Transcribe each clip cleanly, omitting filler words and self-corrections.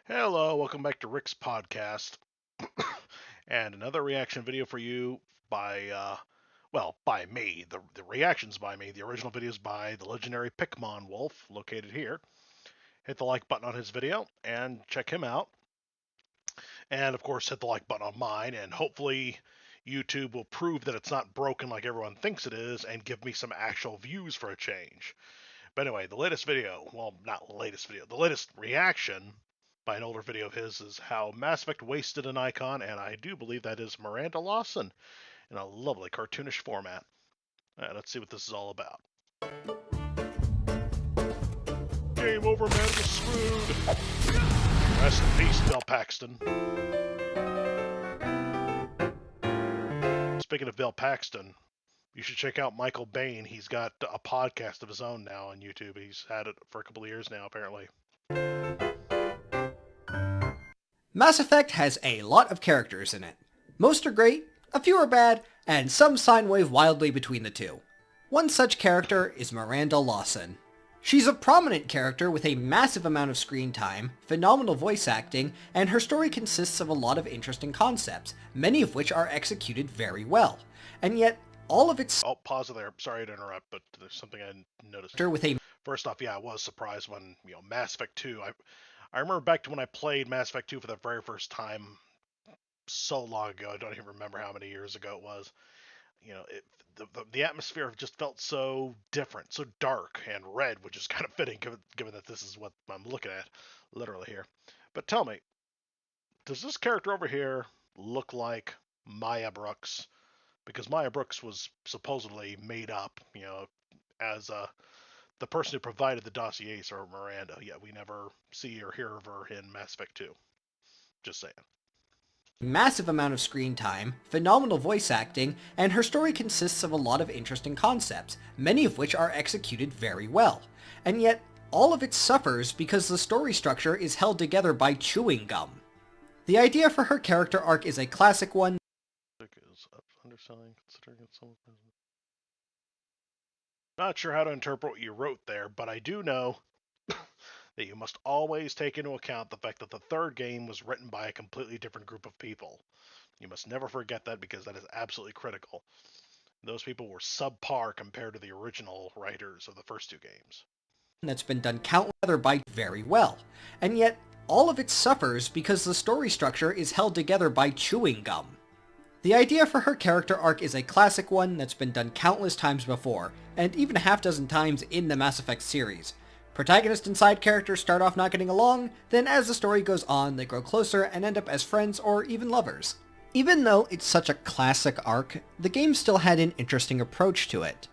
Hello, welcome back to Rick's podcast, and another reaction video for you by, by me. The reaction's by me. The original video's by the legendary Pikmonwolf, located here. Hit the like button on his video and check him out. And of course, hit the like button on mine, and hopefully YouTube will prove that it's not broken like everyone thinks it is and give me some actual views for a change. But anyway, the latest video, well, not the latest video, the latest reaction by an older video of his is how Mass Effect wasted an icon, and I do believe that is Miranda Lawson in a lovely cartoonish format. Let's see what this is all about. Game over, man, we're screwed. Rest in peace, Bill Paxton. Speaking of Bill Paxton, you should check out Michael Bain. He's got a podcast of his own now on YouTube. He's had it for a couple of years now, apparently. Mass Effect has a lot of characters in it. Most are great, a few are bad, and some sine wave wildly between the two. One such character is Miranda Lawson. She's a prominent character with a massive amount of screen time, phenomenal voice acting, and her story consists of a lot of interesting concepts, many of which are executed very well. And yet, all of its... Oh, pause it there. Sorry to interrupt, but there's something I noticed. with a... First off, yeah, I was surprised when, Mass Effect 2, I remember back to when I played Mass Effect 2 for the very first time so long ago. I don't even remember how many years ago it was. The atmosphere just felt so different, so dark and red, which is kind of fitting given that this is what I'm looking at literally here. But tell me, does this character over here look like Maya Brooks? Because Maya Brooks was supposedly made up, as the person who provided the dossiers for Miranda. Yet we never see or hear of her in Mass Effect 2. Just saying. Massive amount of screen time, phenomenal voice acting, and her story consists of a lot of interesting concepts, many of which are executed very well. And yet, all of it suffers because the story structure is held together by chewing gum. The idea for her character arc is a classic one. Not sure how to interpret what you wrote there, but I do know that you must always take into account the fact that the third game was written by a completely different group of people. You must never forget that because that is absolutely critical. Those people were subpar compared to the original writers of the first two games. That's been done countless other by very well. And yet, all of it suffers because the story structure is held together by chewing gum. The idea for her character arc is a classic one that's been done countless times before, and even a half dozen times in the Mass Effect series. Protagonist and side characters start off not getting along, then as the story goes on, they grow closer and end up as friends or even lovers. Even though it's such a classic arc, the game still had an interesting approach to it.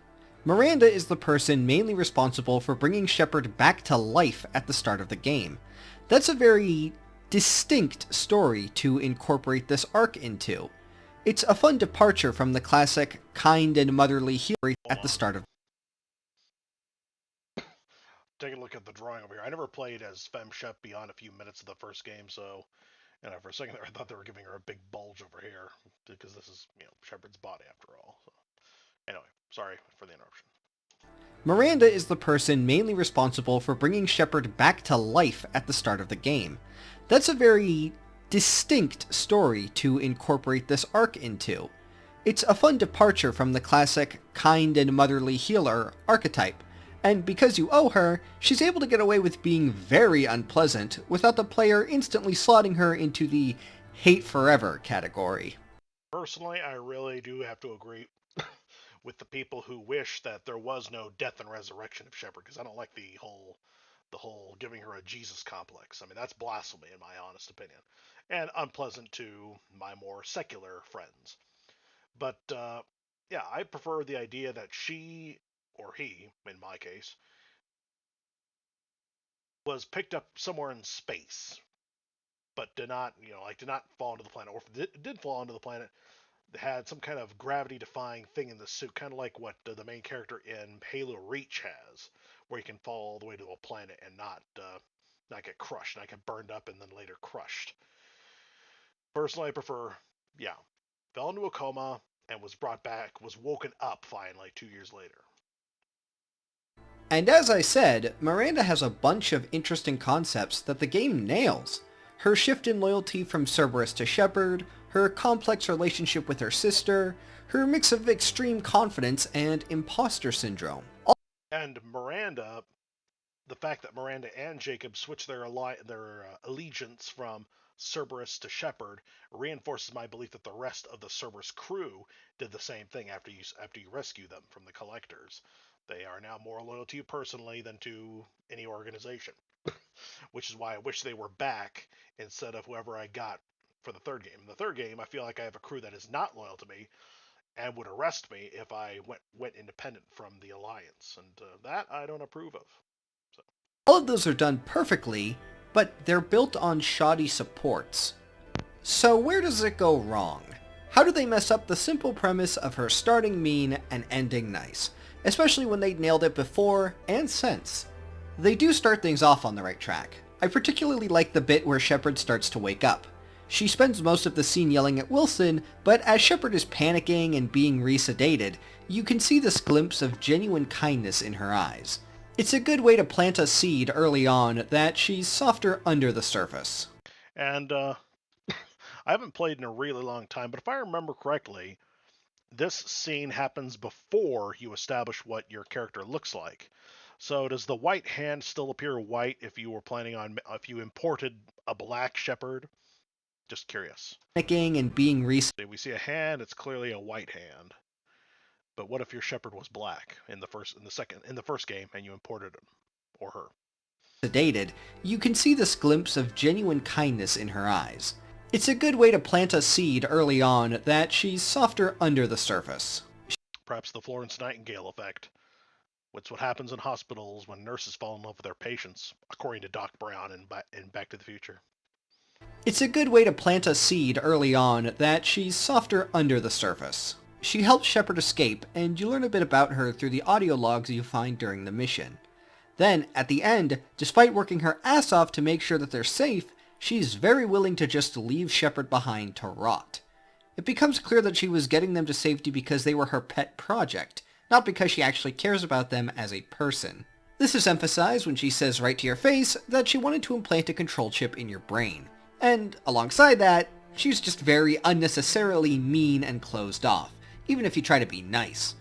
Miranda is the person mainly responsible for bringing Shepard back to life at the start of the game. That's a very distinct story to incorporate this arc into. It's a fun departure from the classic kind and motherly hero at the start of... Take a look at the drawing over here. I never played as Fem Shep beyond a few minutes of the first game, so for a second there I thought they were giving her a big bulge over here because this is Shepard's body after all. So anyway, sorry for the interruption. Miranda is the person mainly responsible for bringing Shepard back to life at the start of the game. That's a very distinct story to incorporate this arc into. It's a fun departure from the classic kind and motherly healer archetype, and because you owe her, she's able to get away with being very unpleasant without the player instantly slotting her into the hate forever category. Personally, I really do have to agree with the people who wish that there was no death and resurrection of Shepard, because I don't like the whole giving her a Jesus complex. I mean, that's blasphemy in my honest opinion, and unpleasant to my more secular friends. But yeah, I prefer the idea that she, or he, in my case, was picked up somewhere in space, but did not, did not fall into the planet, or if it did fall into the planet, had some kind of gravity-defying thing in the suit, kind of like what the main character in Halo Reach has, where he can fall all the way to a planet and not get crushed, not get burned up and then later crushed. Personally, I prefer, yeah, fell into a coma and was brought back, was woken up finally 2 years later. And as I said, Miranda has a bunch of interesting concepts that the game nails. her shift in loyalty from Cerberus to Shepard, her complex relationship with her sister, her mix of extreme confidence and imposter syndrome. And Miranda, the fact that Miranda and Jacob switched their allegiance from Cerberus to Shepard reinforces my belief that the rest of the Cerberus crew did the same thing after you rescue them from the Collectors. They are now more loyal to you personally than to any organization, which is why I wish they were back instead of whoever I got for the third game. In the third game, I feel like I have a crew that is not loyal to me and would arrest me if I went independent from the Alliance, and that I don't approve of. So. All of those are done perfectly, but they're built on shoddy supports. So where does it go wrong? How do they mess up the simple premise of her starting mean and ending nice, especially when they nailed it before and since? They do start things off on the right track. I particularly like the bit where Shepard starts to wake up. She spends most of the scene yelling at Wilson, but as Shepard is panicking and being resedated, you can see this glimpse of genuine kindness in her eyes. It's a good way to plant a seed early on that she's softer under the surface. And I haven't played in a really long time, but if I remember correctly, this scene happens before you establish what your character looks like. So does the white hand still appear white if you were planning on if you imported a black Shepherd? Just curious. Panicking and being We see a hand; it's clearly a white hand. But what if your Shepherd was black in the first game, and you imported him or her? sedated, you can see this glimpse of genuine kindness in her eyes. It's a good way to plant a seed early on that she's softer under the surface. Perhaps the Florence Nightingale effect. It's what happens in hospitals when nurses fall in love with their patients, according to Doc Brown in Back to the Future. It's a good way to plant a seed early on that she's softer under the surface. She helps Shepard escape, and you learn a bit about her through the audio logs you find during the mission. Then, at the end, despite working her ass off to make sure that they're safe, she's very willing to just leave Shepard behind to rot. It becomes clear that she was getting them to safety because they were her pet project, not because she actually cares about them as a person. This is emphasized when she says right to your face that she wanted to implant a control chip in your brain. And alongside that, she's just very unnecessarily mean and closed off, even if you try to be nice.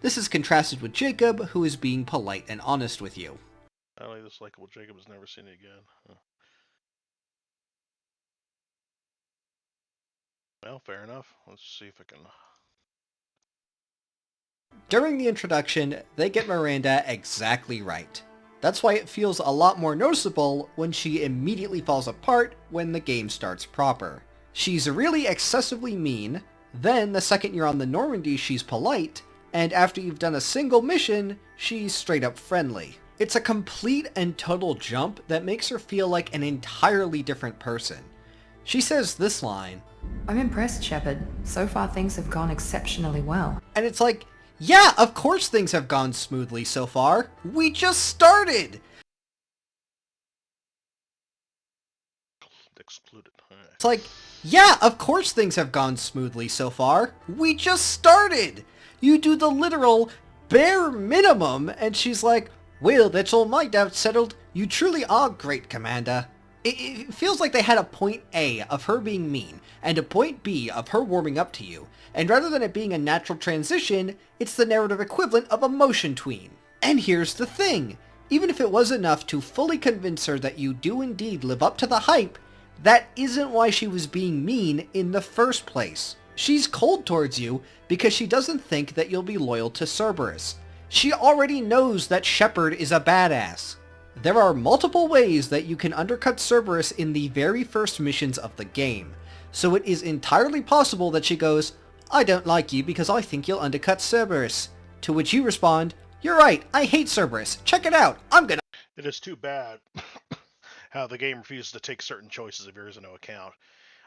This is contrasted with Jacob, who is being polite and honest with you. I like this likable Jacob has never seen it again. Huh. Well, fair enough. Let's see if I can. During the introduction, they get Miranda exactly right. That's why it feels a lot more noticeable when she immediately falls apart when the game starts proper. She's really excessively mean, then the second you're on the Normandy she's polite, and after you've done a single mission, she's straight up friendly. It's a complete and total jump that makes her feel like an entirely different person. She says this line, "I'm impressed, Shepard. So far things have gone exceptionally well." and it's like, yeah, of course things have gone smoothly so far. We just started! Excluded. It's like, yeah, of course things have gone smoothly so far. We just started! You do the literal bare minimum, and she's like, well, that's all my doubts settled. You truly are great, Commander. It feels like they had a point A of her being mean, and a point B of her warming up to you, and rather than it being a natural transition, it's the narrative equivalent of a motion tween. And here's the thing, even if it was enough to fully convince her that you do indeed live up to the hype, that isn't why she was being mean in the first place. She's cold towards you because she doesn't think that you'll be loyal to Cerberus. She already knows that Shepard is a badass. There are multiple ways that you can undercut Cerberus in the very first missions of the game, so it is entirely possible that she goes, I don't like you because I think you'll undercut Cerberus. To which you respond, you're right, I hate Cerberus. Check it out, I'm gonna... It is too bad how the game refuses to take certain choices of yours into account.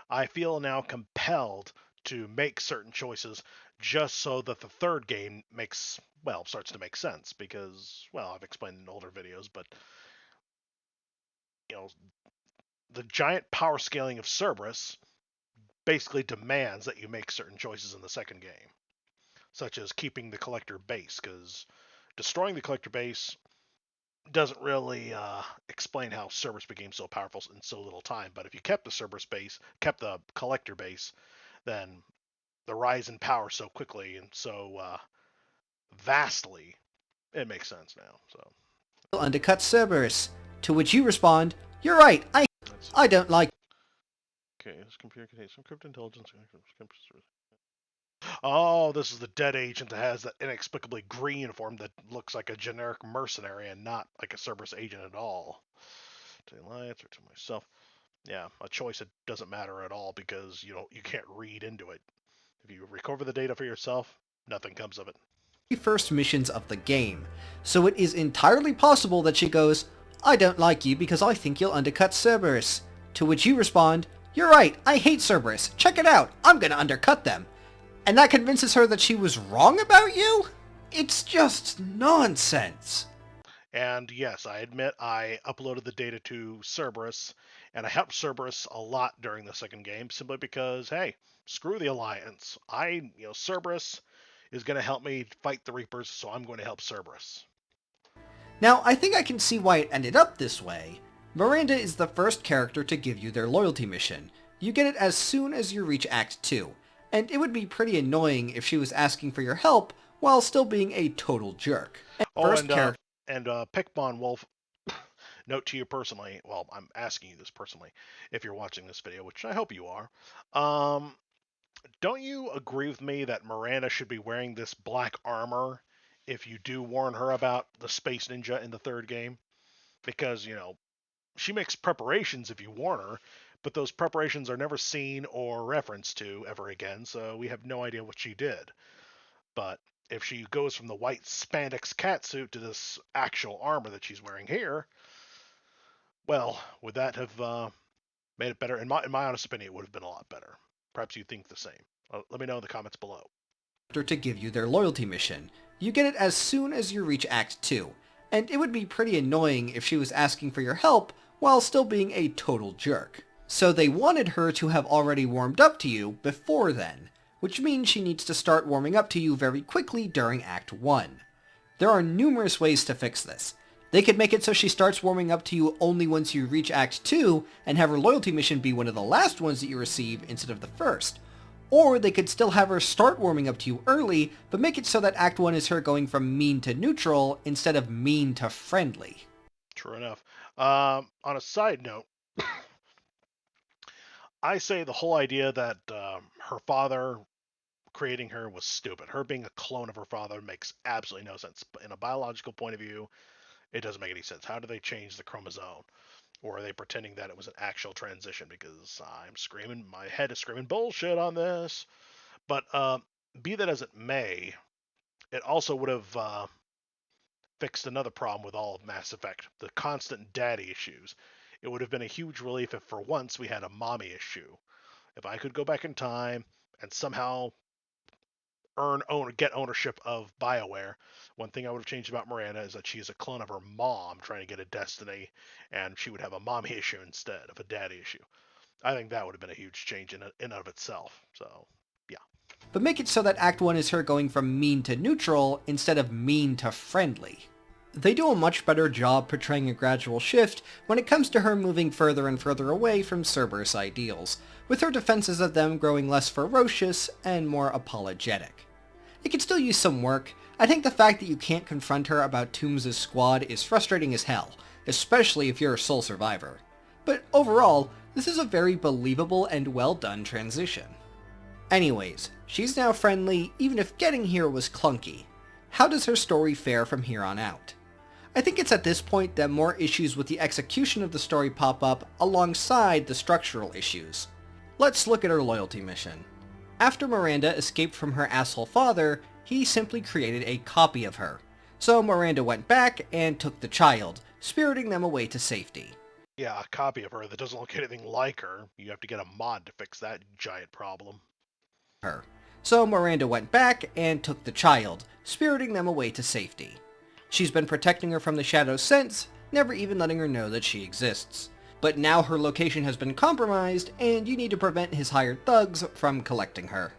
I feel now compelled to make certain choices just so that the third game starts to make sense because, I've explained in older videos, but you know, the giant power scaling of Cerberus basically demands that you make certain choices in the second game, such as keeping the collector base, because destroying the collector base doesn't really explain how Cerberus became so powerful in so little time. But if you kept the Cerberus base, kept the collector base, then the rise in power so quickly and so vastly, it makes sense now. So Undercut Cerberus. To which you respond, "You're right, I don't like..." okay, this computer contains some crypto intelligence. Oh, this is the dead agent that has that inexplicably green uniform that looks like a generic mercenary and not like a Cerberus agent at all. To the Alliance or to myself. Yeah, a choice that doesn't matter at all because you can't read into it. If you recover the data for yourself, nothing comes of it. First missions of the game, so it is entirely possible that she goes, "I don't like you because I think you'll undercut Cerberus." To which you respond, "You're right, I hate Cerberus. Check it out, I'm gonna undercut them." And that convinces her that she was wrong about you? It's just nonsense. And yes, I admit I uploaded the data to Cerberus, and I helped Cerberus a lot during the second game simply because, hey, screw the Alliance. Cerberus is going to help me fight the Reapers, so I'm going to help Cerberus. Now, I think I can see why it ended up this way. Miranda is the first character to give you their loyalty mission. You get it as soon as you reach Act 2, and it would be pretty annoying if she was asking for your help while still being a total jerk. Oh, and Pikmonwolf, note to you personally, well, I'm asking you this personally, if you're watching this video, which I hope you are, don't you agree with me that Miranda should be wearing this black armor if you do warn her about the Space Ninja in the third game? Because, she makes preparations if you warn her, but those preparations are never seen or referenced to ever again, so we have no idea what she did. But if she goes from the white spandex catsuit to this actual armor that she's wearing here, well, would that have made it better? In my honest opinion, it would have been a lot better. Perhaps you think the same. Let me know in the comments below. To give you their loyalty mission. You get it as soon as you reach Act 2, and it would be pretty annoying if she was asking for your help while still being a total jerk. So they wanted her to have already warmed up to you before then, which means she needs to start warming up to you very quickly during Act 1. There are numerous ways to fix this. They could make it so she starts warming up to you only once you reach Act 2 and have her loyalty mission be one of the last ones that you receive instead of the first. Or they could still have her start warming up to you early, but make it so that Act 1 is her going from mean to neutral instead of mean to friendly. True enough. On a side note, I say the whole idea that her father creating her was stupid. Her being a clone of her father makes absolutely no sense. But in a biological point of view, it doesn't make any sense. How do they change the chromosome? Or are they pretending that it was an actual transition? Because my head is screaming bullshit on this. But be that as it may, it also would have fixed another problem with all of Mass Effect, the constant daddy issues. It would have been a huge relief if for once we had a mommy issue. If I could go back in time and somehow get ownership of BioWare, one thing I would have changed about Miranda is that she is a clone of her mom trying to get a Destiny, and she would have a mommy issue instead of a daddy issue. I think that would have been a huge change in and of itself. So, yeah. But make it so that Act 1 is her going from mean to neutral instead of mean to friendly. They do a much better job portraying a gradual shift when it comes to her moving further and further away from Cerberus ideals, with her defenses of them growing less ferocious and more apologetic. It could still use some work. I think the fact that you can't confront her about Toombs' squad is frustrating as hell, especially if you're a sole survivor. But overall, this is a very believable and well done transition. Anyways, she's now friendly, even if getting here was clunky. How does her story fare from here on out? I think it's at this point that more issues with the execution of the story pop up alongside the structural issues. Let's look at her loyalty mission. After Miranda escaped from her asshole father, he simply created a copy of her. So Miranda went back and took the child, spiriting them away to safety. Yeah, a copy of her that doesn't look anything like her. You have to get a mod to fix that giant problem. So Miranda went back and took the child, spiriting them away to safety. She's been protecting her from the shadows since, never even letting her know that she exists. But now her location has been compromised, and you need to prevent his hired thugs from collecting her.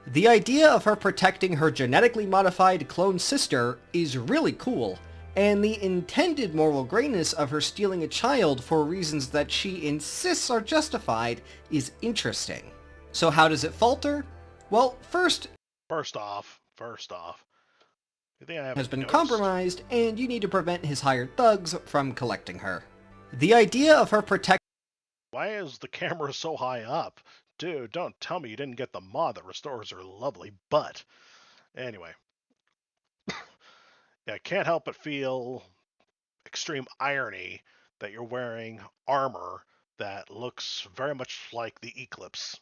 The idea of her protecting her genetically modified clone sister is really cool, and the intended moral grayness of her stealing a child for reasons that she insists are justified is interesting. So how does it falter? Well, first, First off, you think I haven't has been noticed? compromised, and you need to prevent his hired thugs from collecting her. The idea of her protecting Why is the camera so high up? Dude, don't tell me you didn't get the mod that restores her lovely butt. Anyway. Yeah, I can't help but feel extreme irony that you're wearing armor that looks very much like the Eclipse.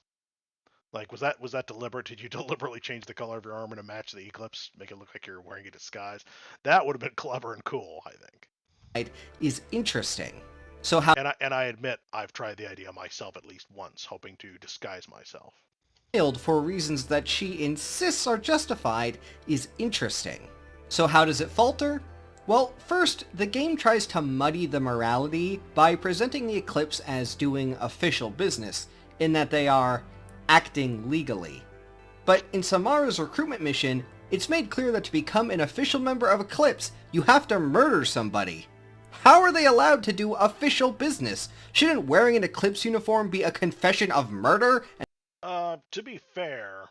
Like, was that deliberate? Did you deliberately change the color of your armor to match the Eclipse, make it look like you're wearing a disguise? That would have been clever and cool, I think. is interesting. So how And I admit I've tried the idea myself at least once, hoping to disguise myself. for reasons that she insists are justified is interesting. So how does it falter? Well, first, the game tries to muddy the morality by presenting the Eclipse as doing official business, in that they are acting legally. But in Samara's recruitment mission, it's made clear that to become an official member of Eclipse, you have to murder somebody. How are they allowed to do official business? Shouldn't wearing an Eclipse uniform be a confession of murder? To be fair,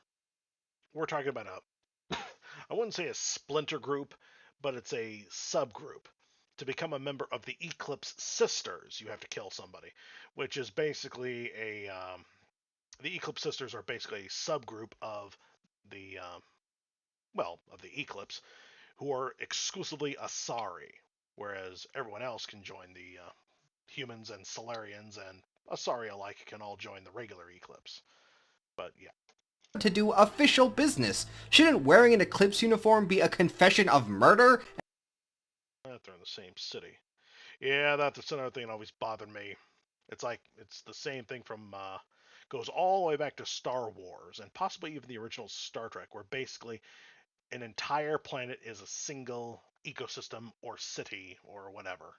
we're talking about I wouldn't say a splinter group, but it's a subgroup. To become a member of the Eclipse Sisters, you have to kill somebody, which is basically the Eclipse Sisters are basically a subgroup of the, of the Eclipse, who are exclusively Asari, whereas everyone else can join the humans and Solarians, and Asari alike can all join the regular Eclipse. But yeah. To do official business. Shouldn't wearing an Eclipse uniform be a confession of murder? They're in the same city. Yeah, that's another thing that always bothered me. It's the same thing from goes all the way back to Star Wars and possibly even the original Star Trek, where basically an entire planet is a single ecosystem or city or whatever.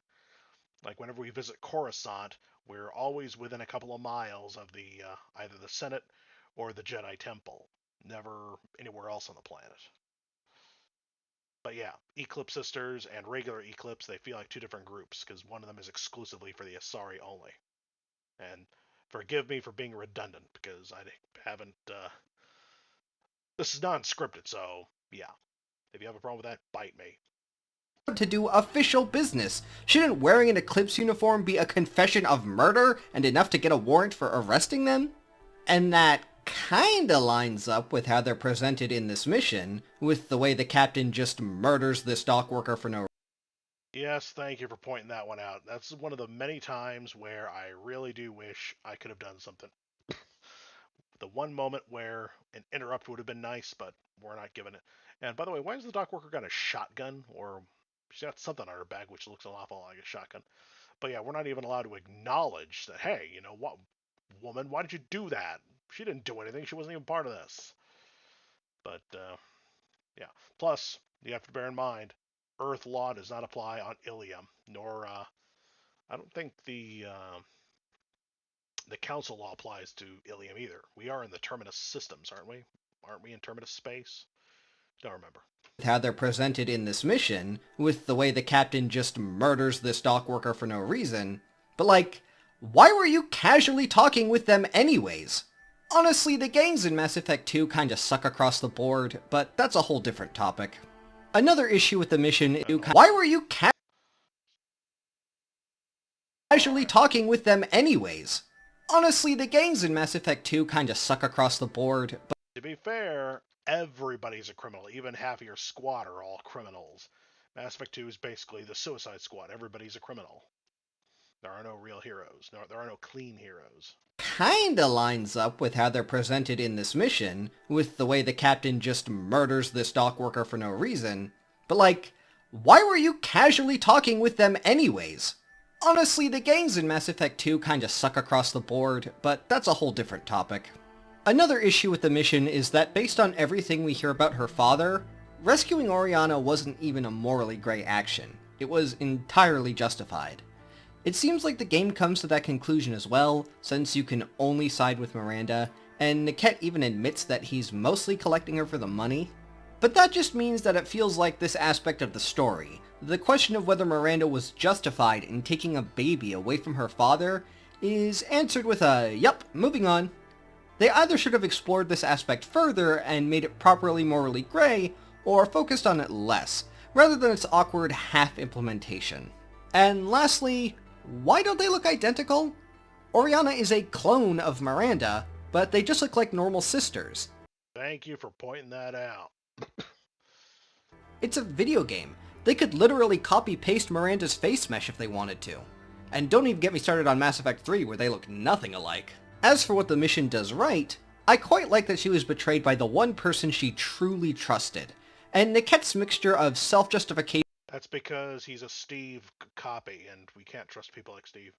Like whenever we visit Coruscant, we're always within a couple of miles of the either the Senate or the Jedi Temple, never anywhere else on the planet. But yeah, Eclipse Sisters and regular Eclipse, they feel like two different groups because one of them is exclusively for the Asari only. And forgive me for being redundant because I haven't. This is non-scripted, so yeah. If you have a problem with that, bite me. To do official business. Shouldn't wearing an Eclipse uniform be a confession of murder and enough to get a warrant for arresting them? And that kinda lines up with how they're presented in this mission, with the way the captain just murders this dock worker for no reason. Yes, thank you for pointing that one out. That's one of the many times where I really do wish I could have done something. The one moment where an interrupt would have been nice, but we're not given it. And by the way, why has the dock worker got a shotgun? Or she's got something on her bag which looks an awful lot like a shotgun. But yeah, we're not even allowed to acknowledge that, hey, you know what, woman, why did you do that? She didn't do anything. She wasn't even part of this. But yeah. Plus, you have to bear in mind, Earth law does not apply on Ilium, nor I don't think the Council law applies to Ilium either. We are in the Terminus systems, aren't we? Aren't we in Terminus space? Don't remember. How they're presented in this mission, with the way the captain just murders this dock worker for no reason. But like, why were you casually talking with them anyways? Honestly, the gangs in Mass Effect 2 kinda suck across the board, but that's a whole different topic. Another issue with the mission is why were you casually talking with them anyways? Honestly, the gangs in Mass Effect 2 kinda suck across the board, but To be fair, everybody's a criminal. Even half of your squad are all criminals. Mass Effect 2 is basically the Suicide Squad. Everybody's a criminal. There are no real heroes. No, there are no clean heroes. kinda lines up with how they're presented in this mission, with the way the captain just murders this dock worker for no reason. But like, why were you casually talking with them anyways? Honestly, the gangs in Mass Effect 2 kinda suck across the board, but that's a whole different topic. Another issue with the mission is that based on everything we hear about her father, rescuing Oriana wasn't even a morally gray action. It was entirely justified. It seems like the game comes to that conclusion as well, since you can only side with Miranda, and Niket even admits that he's mostly collecting her for the money. But that just means that it feels like this aspect of the story, the question of whether Miranda was justified in taking a baby away from her father, is answered with a, yup, moving on. They either should have explored this aspect further and made it properly morally gray, or focused on it less, rather than its awkward half-implementation. And lastly, why don't they look identical? Oriana is a clone of Miranda, but they just look like normal sisters. Thank you for pointing that out. It's a video game. They could literally copy-paste Miranda's face mesh if they wanted to. And don't even get me started on Mass Effect 3, where they look nothing alike. As for what the mission does right, I quite like that she was betrayed by the one person she truly trusted. And Niquette's mixture of self-justification... That's because he's a Steve copy, and we can't trust people like Steve.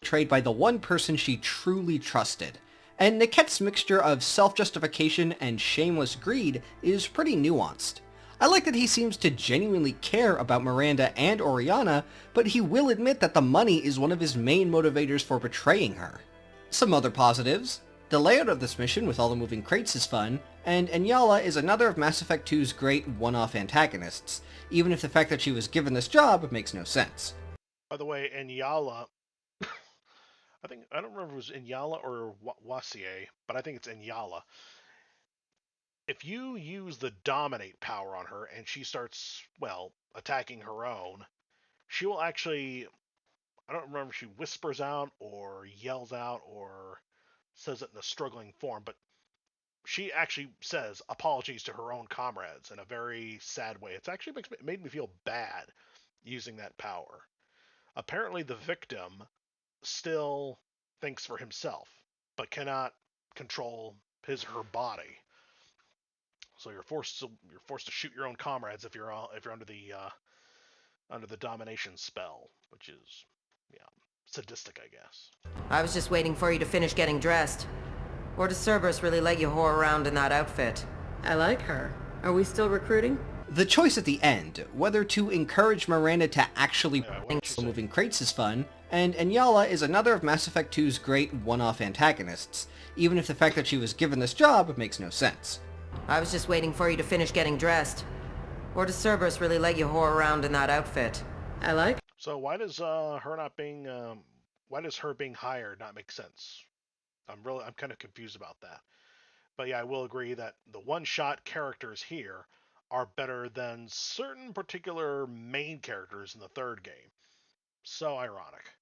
Betrayed by the one person she truly trusted. And Niquette's mixture of self-justification and shameless greed is pretty nuanced. I like that he seems to genuinely care about Miranda and Oriana, but he will admit that the money is one of his main motivators for betraying her. Some other positives. The layout of this mission with all the moving crates is fun, and Enyala is another of Mass Effect 2's great one-off antagonists, even if the fact that she was given this job makes no sense. By the way, Enyala, I don't remember if it was Enyala or Wassier, but I think it's Enyala. If you use the dominate power on her and she starts, well, attacking her own, she will actually, I don't remember if she whispers out or yells out or says it in a struggling form, but she actually says apologies to her own comrades in a very sad way. It's actually made me feel bad using that power. Apparently the victim still thinks for himself, but cannot control his or her body. So you're forced to shoot your own comrades if you're under the domination spell, which is, yeah, sadistic, I guess. I was just waiting for you to finish getting dressed. Or does Cerberus really let you whore around in that outfit? I like her. Are we still recruiting? The choice at the end, whether to encourage Miranda to actually moving crates is fun, and Enyala is another of Mass Effect 2's great one-off antagonists, even if the fact that she was given this job makes no sense. I was just waiting for you to finish getting dressed. Or does Cerberus really let you whore around in that outfit? I like. So why does her being hired not make sense? I'm kind of confused about that. But yeah, I will agree that the one-shot characters here are better than certain particular main characters in the third game. So ironic.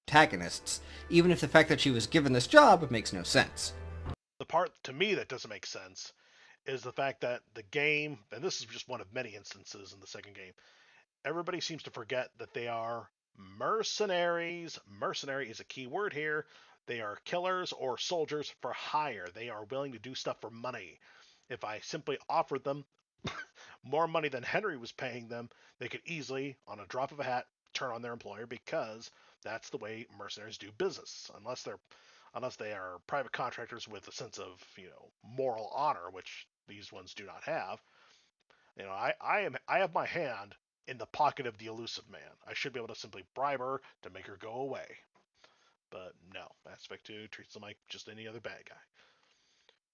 Antagonists, even if the fact that she was given this job makes no sense. The part to me that doesn't make sense is the fact that the game, and this is just one of many instances in the second game, everybody seems to forget that they are mercenaries. Mercenary is a key word here. They are killers or soldiers for hire. They are willing to do stuff for money. If I simply offered them more money than Henry was paying them, they could easily, on a drop of a hat, turn on their employer, because that's the way mercenaries do business. Unless they are private contractors with a sense of, moral honor, which these ones do not have. I have my hand in the pocket of the elusive man. I should be able to simply bribe her to make her go away. But no, Mass Effect 2 treats them like just any other bad guy.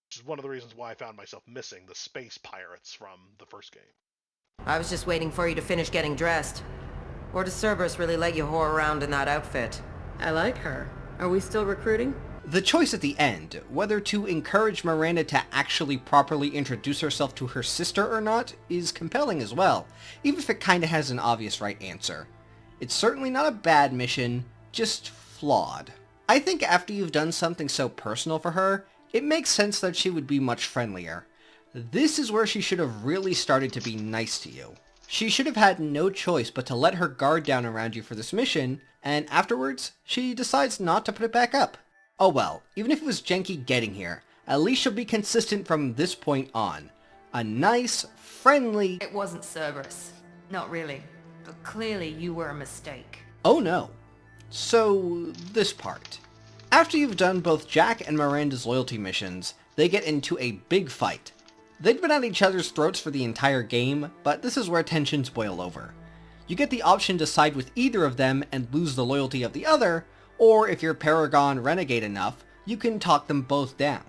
Which is one of the reasons why I found myself missing the space pirates from the first game. I was just waiting for you to finish getting dressed. Or does Cerberus really let you whore around in that outfit? I like her. Are we still recruiting? The choice at the end, whether to encourage Miranda to actually properly introduce herself to her sister or not, is compelling as well, even if it kinda has an obvious right answer. It's certainly not a bad mission, just flawed. I think after you've done something so personal for her, it makes sense that she would be much friendlier. This is where she should have really started to be nice to you. She should have had no choice but to let her guard down around you for this mission, and afterwards, she decides not to put it back up. Oh well, even if it was janky getting here, at least she'll be consistent from this point on. A nice, friendly... It wasn't Cerberus. Not really. But clearly you were a mistake. Oh no. So, this part. After you've done both Jack and Miranda's loyalty missions, they get into a big fight. They've been at each other's throats for the entire game, but this is where tensions boil over. You get the option to side with either of them and lose the loyalty of the other, or if you're Paragon Renegade enough, you can talk them both down.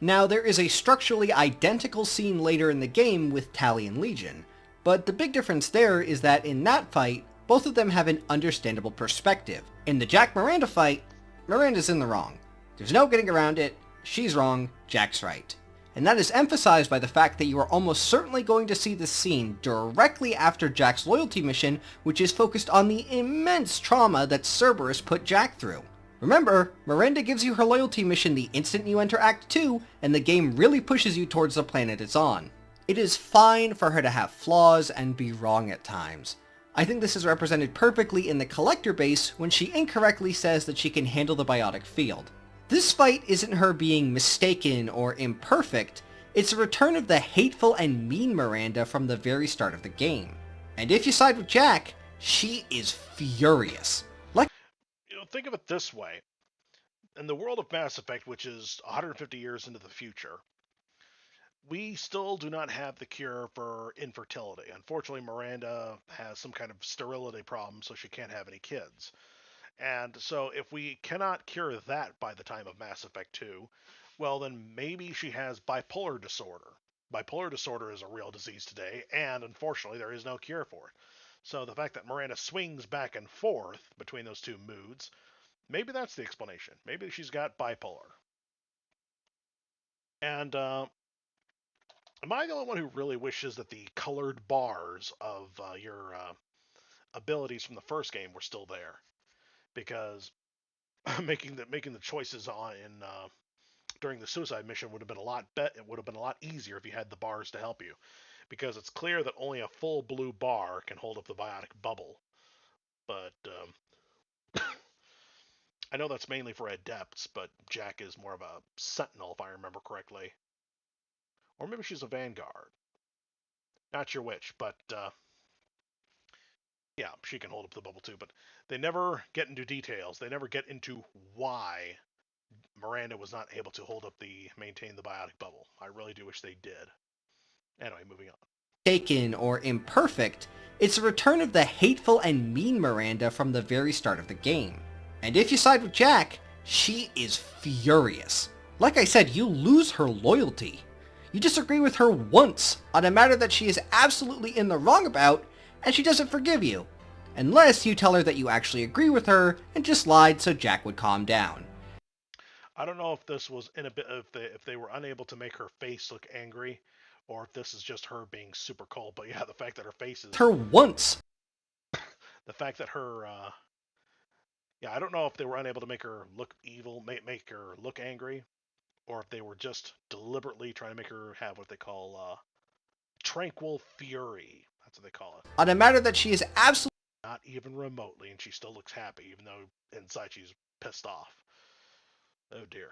Now, there is a structurally identical scene later in the game with Tali and Legion, but the big difference there is that in that fight, both of them have an understandable perspective. In the Jack-Miranda fight, Miranda's in the wrong. There's no getting around it. She's wrong, Jack's right. And that is emphasized by the fact that you are almost certainly going to see this scene directly after Jack's loyalty mission, which is focused on the immense trauma that Cerberus put Jack through. Remember, Miranda gives you her loyalty mission the instant you enter Act 2, and the game really pushes you towards the planet it's on. It is fine for her to have flaws and be wrong at times. I think this is represented perfectly in the Collector base when she incorrectly says that she can handle the biotic field. This fight isn't her being mistaken or imperfect, it's a return of the hateful and mean Miranda from the very start of the game. And if you side with Jack, she is furious. Think of it this way. In the world of Mass Effect, which is 150 years into the future, we still do not have the cure for infertility. Unfortunately, Miranda has some kind of sterility problem, so she can't have any kids. And so if we cannot cure that by the time of Mass Effect 2, well, then maybe she has bipolar disorder. Bipolar disorder is a real disease today, and unfortunately, there is no cure for it. So the fact that Miranda swings back and forth between those two moods, maybe that's the explanation. Maybe she's got bipolar. And am I the only one who really wishes that the colored bars of your abilities from the first game were still there? Because making the choices on in during the suicide mission would have been a lot it would have been a lot easier if you had the bars to help you, because it's clear that only a full blue bar can hold up the biotic bubble. But I know that's mainly for adepts, but Jack is more of a sentinel if I remember correctly, or maybe she's a vanguard. Not sure which, but yeah, she can hold up the bubble too. But they never get into details. They never get into why Miranda was not able to maintain the biotic bubble. I really do wish they did. Anyway, moving on. Mistaken or imperfect, it's a return of the hateful and mean Miranda from the very start of the game. And if you side with Jack, she is furious. Like I said, you lose her loyalty. You disagree with her once on a matter that she is absolutely in the wrong about, and she doesn't forgive you. Unless you tell her that you actually agree with her and just lied so Jack would calm down. I don't know if this was in a bit if they were unable to make her face look angry, or if this is just her being super cold. But yeah, the fact that her face is Her once. the fact that her yeah, I don't know if they were unable to make her look evil, make her look angry, or if they were just deliberately trying to make her have what they call tranquil fury. That's what they call it. On a matter that she is absolutely Not even remotely, and she still looks happy, even though inside she's pissed off. Oh dear.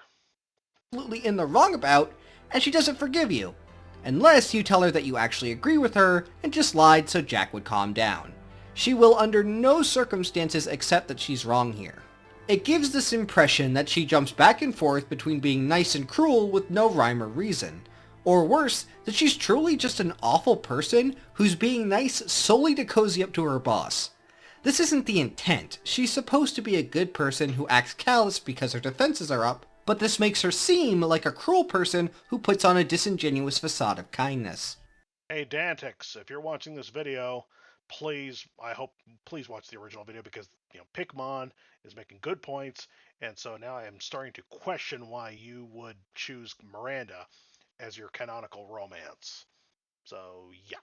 in the wrong about, and she doesn't forgive you. Unless you tell her that you actually agree with her and just lied so Jack would calm down. She will under no circumstances accept that she's wrong here. It gives this impression that she jumps back and forth between being nice and cruel with no rhyme or reason. Or worse, that she's truly just an awful person who's being nice solely to cozy up to her boss. This isn't the intent. She's supposed to be a good person who acts callous because her defenses are up, but this makes her seem like a cruel person who puts on a disingenuous facade of kindness. Hey Dantix, if you're watching this video, please watch the original video, because Pikmon is making good points, and so now I am starting to question why you would choose Miranda as your canonical romance. So yeah.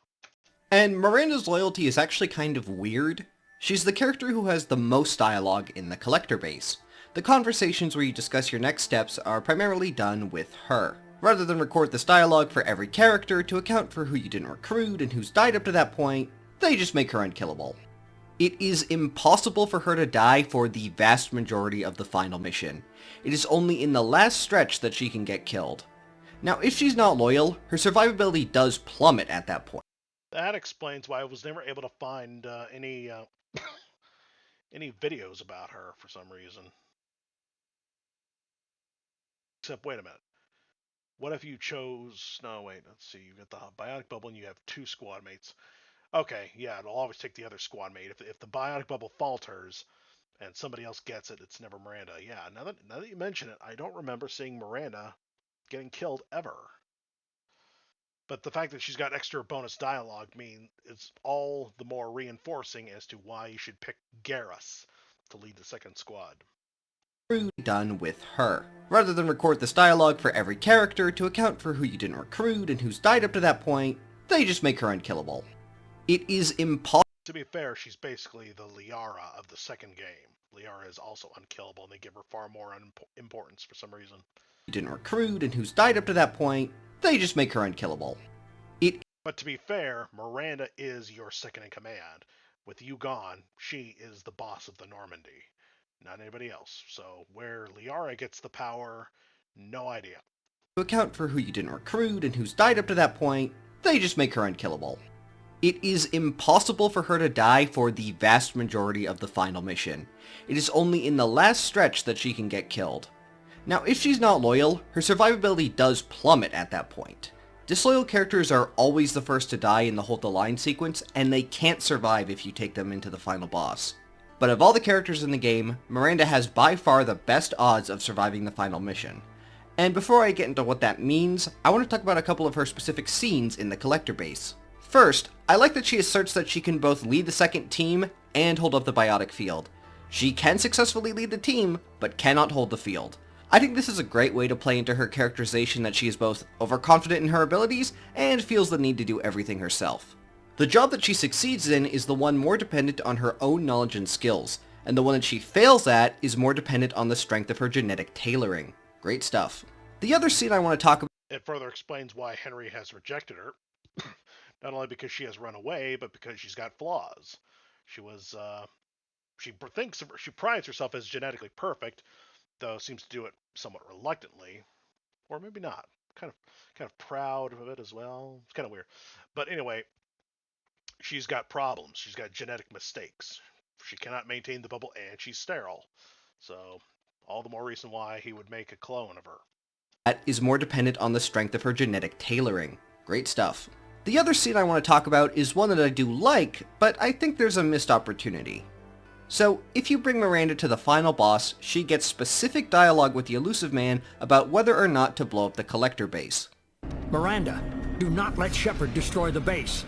And Miranda's loyalty is actually kind of weird. She's the character who has the most dialogue in the Collector base. The conversations where you discuss your next steps are primarily done with her. Rather than record this dialogue for every character to account for who you didn't recruit and who's died up to that point, they just make her unkillable. It is impossible for her to die for the vast majority of the final mission. It is only in the last stretch that she can get killed. Now, if she's not loyal, her survivability does plummet at that point. That explains why I was never able to find any any videos about her for some reason. Except, wait a minute. What if you chose... No, wait, let's see. You got the biotic bubble and you have 2 squad mates. Okay, yeah, it'll always take the other squad mate. If the biotic bubble falters and somebody else gets it, it's never Miranda. Yeah, now that you mention it, I don't remember seeing Miranda getting killed ever. But the fact that she's got extra bonus dialogue mean it's all the more reinforcing as to why you should pick Garrus to lead the second squad. Done with her. Rather than record this dialogue for every character to account for who you didn't recruit and who's died up to that point, they just make her unkillable. It is impossible. To be fair, she's basically the Liara of the second game. Liara is also unkillable, and they give her far more importance for some reason. You didn't recruit and who's died up to that point, they just make her unkillable. But to be fair, Miranda is your second in command. With you gone, she is the boss of the Normandy, not anybody else. So where Liara gets the power, no idea. To account for who you didn't recruit and who's died up to that point, they just make her unkillable. It is impossible for her to die for the vast majority of the final mission. It is only in the last stretch that she can get killed. Now, if she's not loyal, her survivability does plummet at that point. Disloyal characters are always the first to die in the Hold the Line sequence, and they can't survive if you take them into the final boss. But of all the characters in the game, Miranda has by far the best odds of surviving the final mission. And before I get into what that means, I want to talk about a couple of her specific scenes in the Collector base. First, I like that she asserts that she can both lead the second team and hold up the biotic field. She can successfully lead the team, but cannot hold the field. I think this is a great way to play into her characterization that she is both overconfident in her abilities and feels the need to do everything herself. The job that she succeeds in is the one more dependent on her own knowledge and skills, and the one that she fails at is more dependent on the strength of her genetic tailoring. Great stuff. The other scene I want to talk about... It further explains why Henry has rejected her. Not only because she has run away, but because she's got flaws. She prides herself as genetically perfect, though seems to do it somewhat reluctantly, or maybe not. Kind of proud of it as well. It's kind of weird. But anyway, she's got problems. She's got genetic mistakes. She cannot maintain the bubble, and she's sterile. So, all the more reason why he would make a clone of her. That is more dependent on the strength of her genetic tailoring. Great stuff. The other scene I want to talk about is one that I do like, but I think there's a missed opportunity. So, if you bring Miranda to the final boss, she gets specific dialogue with the Elusive Man about whether or not to blow up the Collector base. Miranda, do not let Shepard destroy the base.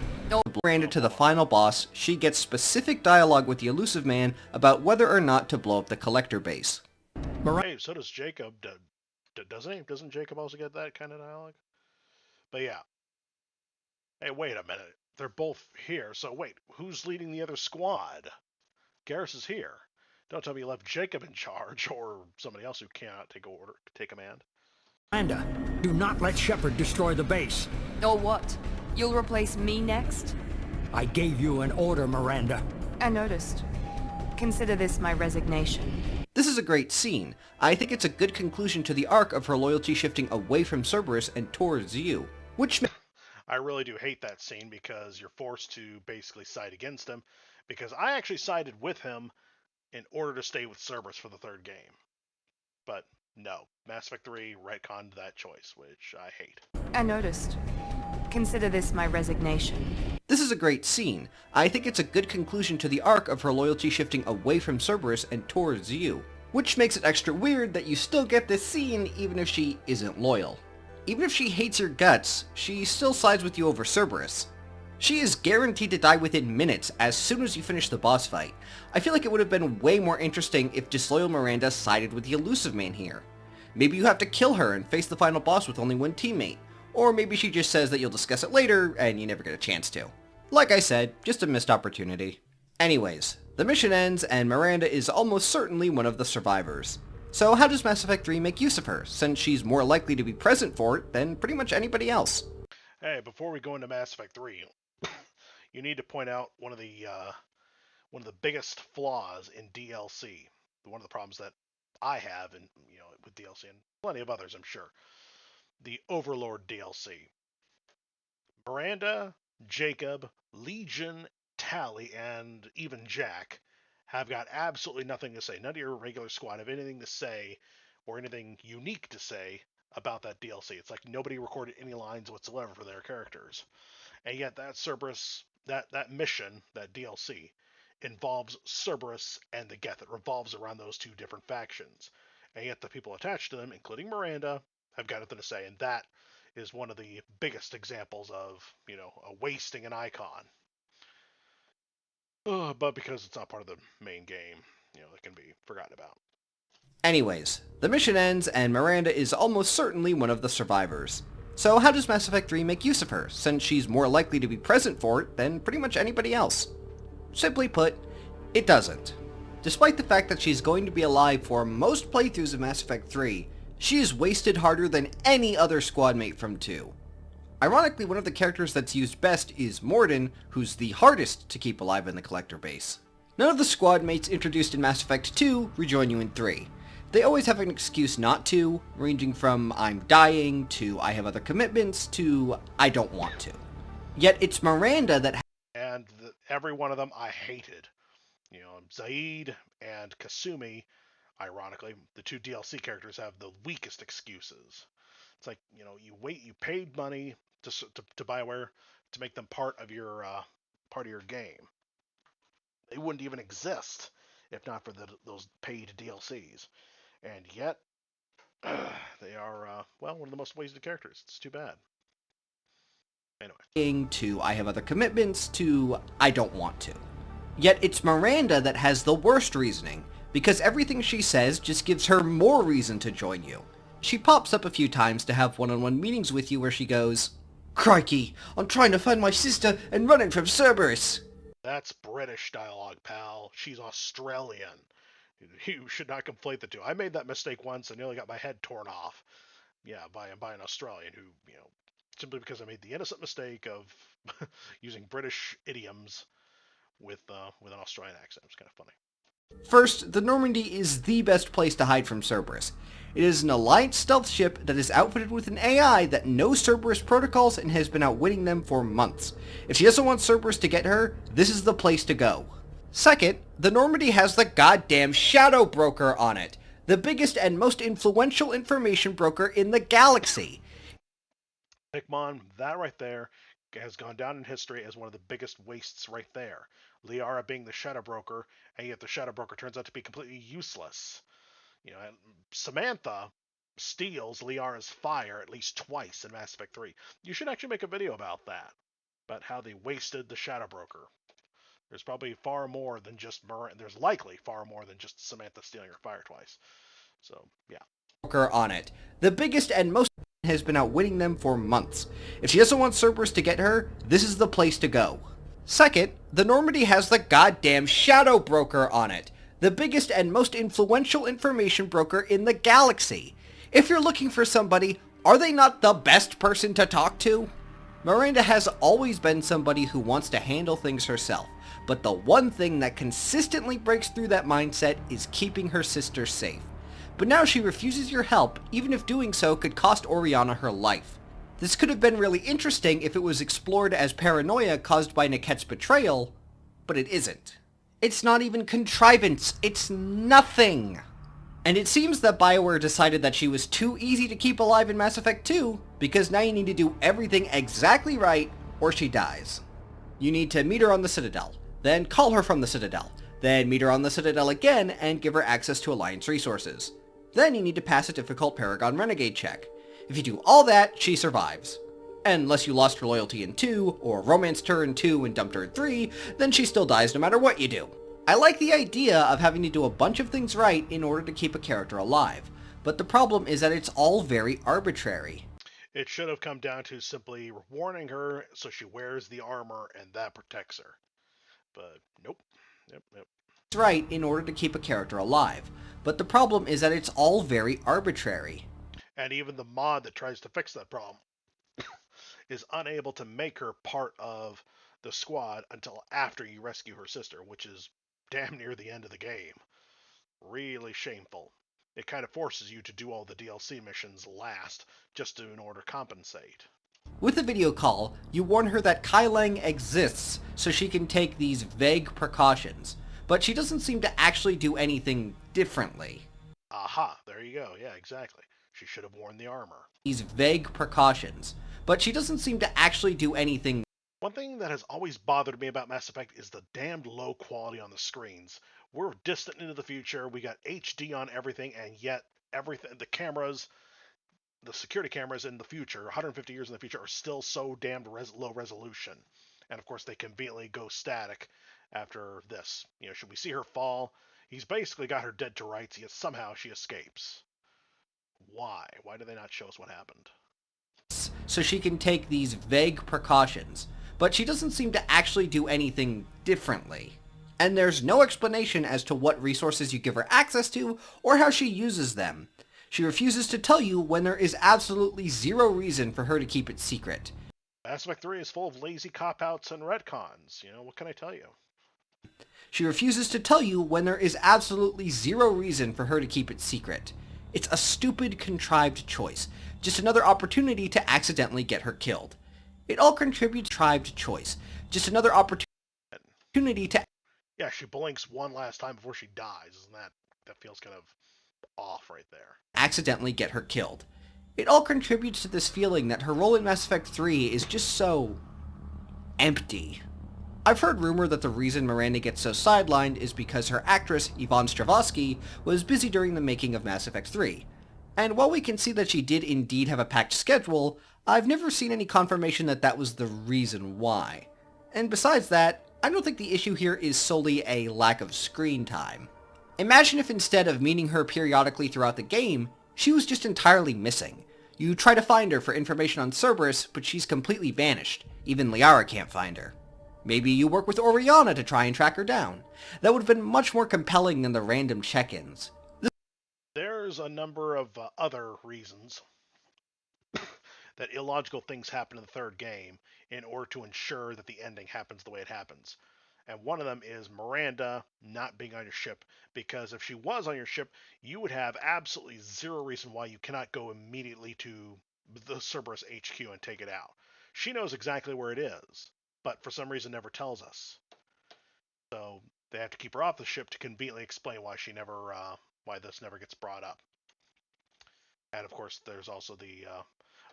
Miranda to the final boss, she gets specific dialogue with the Elusive Man about whether or not to blow up the Collector base. Hey, so does Jacob, doesn't he? Doesn't Jacob also get that kind of dialogue? But yeah. Hey, wait a minute. They're both here, so wait, who's leading the other squad? Garrus is here. Don't tell me you left Jacob in charge, or somebody else who cannot take command. Miranda, do not let Shepard destroy the base. Or what? You'll replace me next? I gave you an order, Miranda. I noticed. Consider this my resignation. This is a great scene. I think it's a good conclusion to the arc of her loyalty shifting away from Cerberus and towards you, which... I really do hate that scene because you're forced to basically side against him, because I actually sided with him in order to stay with Cerberus for the third game. But no, Mass Effect 3 retconned that choice, which I hate. I noticed. Consider this my resignation. This is a great scene. I think it's a good conclusion to the arc of her loyalty shifting away from Cerberus and towards you, which makes it extra weird that you still get this scene even if she isn't loyal. Even if she hates your guts, she still sides with you over Cerberus. She is guaranteed to die within minutes as soon as you finish the boss fight. I feel like it would have been way more interesting if disloyal Miranda sided with the Elusive Man here. Maybe you have to kill her and face the final boss with only one teammate. Or maybe she just says that you'll discuss it later and you never get a chance to. Like I said, just a missed opportunity. Anyways, the mission ends and Miranda is almost certainly one of the survivors. So how does Mass Effect 3 make use of her, since she's more likely to be present for it than pretty much anybody else? Hey, before we go into Mass Effect 3, you need to point out one of the biggest flaws in DLC. One of the problems that I have, with DLC and plenty of others, I'm sure. The Overlord DLC. Miranda, Jacob, Legion, Tally, and even Jack have got absolutely nothing to say. None of your regular squad have anything to say or anything unique to say about that DLC. It's like nobody recorded any lines whatsoever for their characters. And yet that Cerberus, that mission, that DLC, involves Cerberus and the Geth. It revolves around those two different factions. And yet the people attached to them, including Miranda, have got nothing to say, and that is one of the biggest examples of, a wasting an icon. But because it's not part of the main game, it can be forgotten about. Anyways, the mission ends and Miranda is almost certainly one of the survivors. So how does Mass Effect 3 make use of her, since she's more likely to be present for it than pretty much anybody else? Simply put, it doesn't. Despite the fact that she's going to be alive for most playthroughs of Mass Effect 3, she is wasted harder than any other squad mate from 2. Ironically, one of the characters that's used best is Morden, who's the hardest to keep alive in the Collector base. None of the squad mates introduced in Mass Effect 2 rejoin you in 3. They always have an excuse not to, ranging from I'm dying, to I have other commitments, to I don't want to. Yet it's Miranda that And every one of them I hated. Zaid and Kasumi, ironically, the two DLC characters have the weakest excuses. It's like, you paid money to BioWare to make them part of your game. They wouldn't even exist if not for those paid DLCs. And yet, they are, one of the most wasted characters. It's too bad. Anyway. to I have other commitments, to I don't want to. Yet it's Miranda that has the worst reasoning, because everything she says just gives her more reason to join you. She pops up a few times to have one-on-one meetings with you where she goes, "Crikey, I'm trying to find my sister and running from Cerberus." That's British dialogue, pal. She's Australian. You should not conflate the two. I made that mistake once and nearly got my head torn off. Yeah, by an Australian who, simply because I made the innocent mistake of using British idioms with an Australian accent. It's kind of funny. First, the Normandy is the best place to hide from Cerberus. It is an Alliance stealth ship that is outfitted with an AI that knows Cerberus protocols and has been outwitting them for months. If she doesn't want Cerberus to get her, this is the place to go. Second, the Normandy has the goddamn Shadow Broker on it, the biggest and most influential information broker in the galaxy. Pikmon, that right there has gone down in history as one of the biggest wastes right there. Liara being the Shadow Broker, and yet the Shadow Broker turns out to be completely useless. And Samantha steals Liara's fire at least twice in Mass Effect 3. You should actually make a video about that, about how they wasted the Shadow Broker. There's probably far more than just there's likely far more than just Samantha stealing her fire twice. So, yeah. On it. The biggest and most has been outwitting them for months. If she doesn't want Cerberus to get her, this is the place to go. Second, the Normandy has the goddamn Shadow Broker on it, the biggest and most influential information broker in the galaxy. If you're looking for somebody, are they not the best person to talk to? Miranda has always been somebody who wants to handle things herself, but the one thing that consistently breaks through that mindset is keeping her sister safe. But now she refuses your help, even if doing so could cost Oriana her life. This could have been really interesting if it was explored as paranoia caused by Niket's betrayal, but it isn't. It's not even contrivance, it's nothing! And it seems that BioWare decided that she was too easy to keep alive in Mass Effect 2, because now you need to do everything exactly right, or she dies. You need to meet her on the Citadel, then call her from the Citadel, then meet her on the Citadel again and give her access to Alliance resources. Then you need to pass a difficult Paragon Renegade check. If you do all that, she survives. Unless you lost her loyalty in 2, or romanced her in 2 and dumped her in 3, then she still dies no matter what you do. I like the idea of having to do a bunch of things right in order to keep a character alive, but the problem is that it's all very arbitrary. It should have come down to simply warning her so she wears the armor and that protects her. But nope. Yep. It's right in order to keep a character alive, but the problem is that it's all very arbitrary. And even the mod that tries to fix that problem is unable to make her part of the squad until after you rescue her sister, which is damn near the end of the game. Really shameful. It kind of forces you to do all the DLC missions last, just in order to compensate. With the video call, you warn her that Kai Lang exists so she can take these vague precautions, but she doesn't seem to actually do anything differently. Aha, there you go. Yeah, exactly. She should have worn the armor. These vague precautions, but she doesn't seem to actually do anything. One thing that has always bothered me about Mass Effect is the damned low quality on the screens. We're distant into the future, we got HD on everything, and yet everything, the cameras, the security cameras in the future, 150 years in the future, are still so damned low resolution. And of course, they conveniently go static after this. Should we see her fall? He's basically got her dead to rights, yet somehow she escapes. Why? Why do they not show us what happened? So she can take these vague precautions, but she doesn't seem to actually do anything differently. And there's no explanation as to what resources you give her access to or how she uses them. She refuses to tell you when there is absolutely zero reason for her to keep it secret. Mass Effect 3 is full of lazy cop-outs and retcons. What can I tell you? She refuses to tell you when there is absolutely zero reason for her to keep it secret. It's a stupid, contrived choice. Just another opportunity to accidentally get her killed. It all contributes to contrived choice. Just another opportunity to... Yeah, she blinks one last time before she dies. Isn't that feels kind of off right there. Accidentally get her killed. It all contributes to this feeling that her role in Mass Effect 3 is just so... empty. I've heard rumor that the reason Miranda gets so sidelined is because her actress, Yvonne Strahovski, was busy during the making of Mass Effect 3. And while we can see that she did indeed have a packed schedule, I've never seen any confirmation that that was the reason why. And besides that, I don't think the issue here is solely a lack of screen time. Imagine if instead of meeting her periodically throughout the game, she was just entirely missing. You try to find her for information on Cerberus, but she's completely vanished. Even Liara can't find her. Maybe you work with Oriana to try and track her down. That would have been much more compelling than the random check-ins. There's a number of other reasons that illogical things happen in the third game in order to ensure that the ending happens the way it happens. And one of them is Miranda not being on your ship, because if she was on your ship, you would have absolutely zero reason why you cannot go immediately to the Cerberus HQ and take it out. She knows exactly where it is, but for some reason never tells us. So they have to keep her off the ship to conveniently explain why why this never gets brought up. And of course, there's also the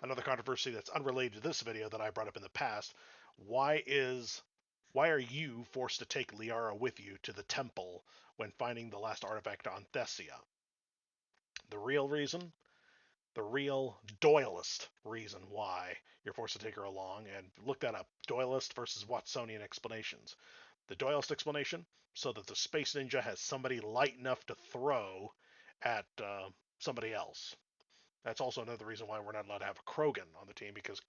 another controversy that's unrelated to this video that I brought up in the past. Why are you forced to take Liara with you to the temple when finding the last artifact on Thessia? The real reason? The real Doyleist reason why you're forced to take her along, and look that up. Doyleist versus Watsonian explanations. The Doyleist explanation, so that the Space Ninja has somebody light enough to throw at somebody else. That's also another reason why we're not allowed to have a Krogan on the team, because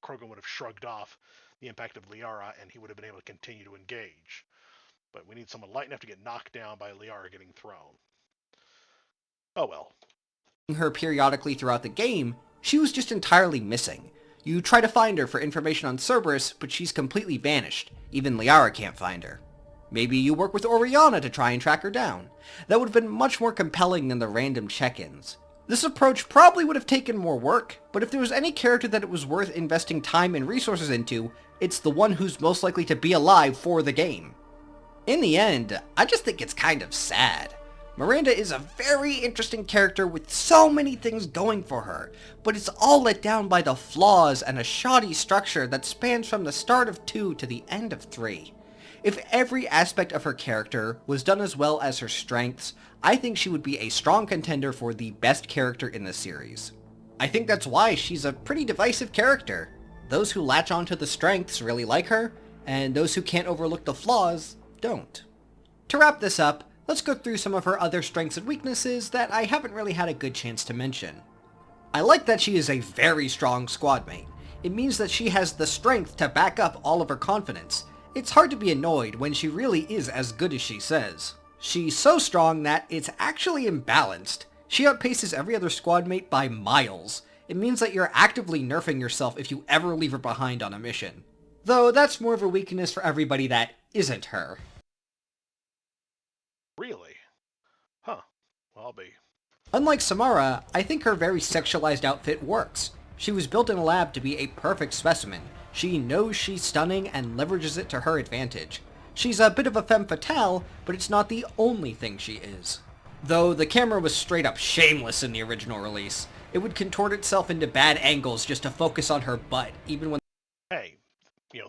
Krogan would have shrugged off the impact of Liara and he would have been able to continue to engage. But we need someone light enough to get knocked down by Liara getting thrown. Oh well. Her periodically throughout the game, she was just entirely missing. You try to find her for information on Cerberus, but she's completely vanished. Even Liara can't find her. Maybe you work with Oriana to try and track her down. That would have been much more compelling than the random check-ins. This approach probably would have taken more work, but if there was any character that it was worth investing time and resources into, it's the one who's most likely to be alive for the game. In the end, I just think it's kind of sad. Miranda is a very interesting character with so many things going for her, but it's all let down by the flaws and a shoddy structure that spans from the start of 2 to the end of 3. If every aspect of her character was done as well as her strengths, I think she would be a strong contender for the best character in the series. I think that's why she's a pretty divisive character. Those who latch onto the strengths really like her, and those who can't overlook the flaws don't. To wrap this up, let's go through some of her other strengths and weaknesses that I haven't really had a good chance to mention. I like that she is a very strong squad mate. It means that she has the strength to back up all of her confidence. It's hard to be annoyed when she really is as good as she says. She's so strong that it's actually imbalanced. She outpaces every other squad mate by miles. It means that you're actively nerfing yourself if you ever leave her behind on a mission. Though that's more of a weakness for everybody that isn't her. Really? Huh. Well, I'll be. Unlike Samara, I think her very sexualized outfit works. She was built in a lab to be a perfect specimen. She knows she's stunning and leverages it to her advantage. She's a bit of a femme fatale, but it's not the only thing she is. Though the camera was straight up shameless in the original release. It would contort itself into bad angles just to focus on her butt, even when... Hey,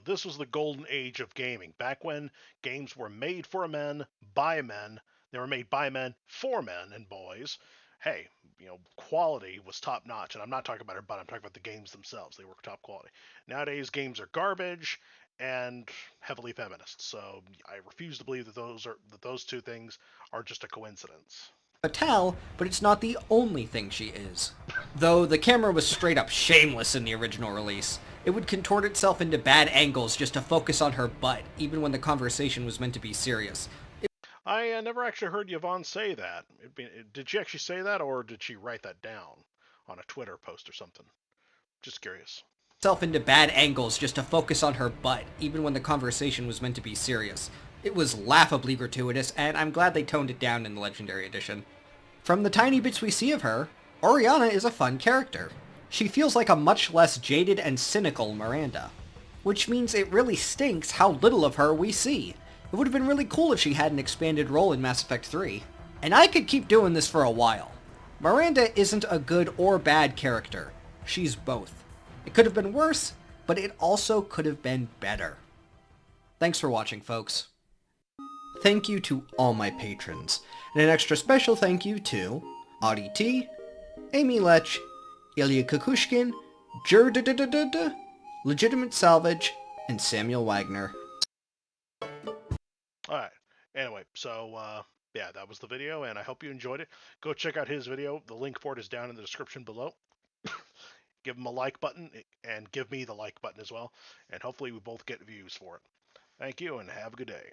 this was the golden age of gaming. Back when games were made for men, by men. They were made by men for men and boys. hey, quality was top notch, and I'm not talking about her butt. I'm talking about the games themselves. They were top quality. Nowadays, games are garbage and heavily feminist. So I refuse to believe that those two things are just a coincidence. Fatale, but it's not the only thing she is. Though the camera was straight up shameless in the original release, it would contort itself into bad angles just to focus on her butt, even when the conversation was meant to be serious. I never actually heard Yvonne say that. Did she actually say that, or did she write that down on a Twitter post or something? Just curious. Itself into bad angles just to focus on her butt, even when the conversation was meant to be serious. It was laughably gratuitous, and I'm glad they toned it down in the Legendary Edition. From the tiny bits we see of her, Oriana is a fun character. She feels like a much less jaded and cynical Miranda. Which means it really stinks how little of her we see. It would have been really cool if she had an expanded role in Mass Effect 3. And I could keep doing this for a while. Miranda isn't a good or bad character. She's both. It could have been worse, but it also could have been better. Thanks for watching, folks. Thank you to all my patrons, and an extra special thank you to Audie T, Amy Lech, Ilya Kukushkin, Legitimate Salvage, and Samuel Wagner. Alright. Anyway, so, yeah, that was the video, and I hope you enjoyed it. Go check out his video. The link for it is down in the description below. Give him a like button, and give me the like button as well, and hopefully we both get views for it. Thank you, and have a good day.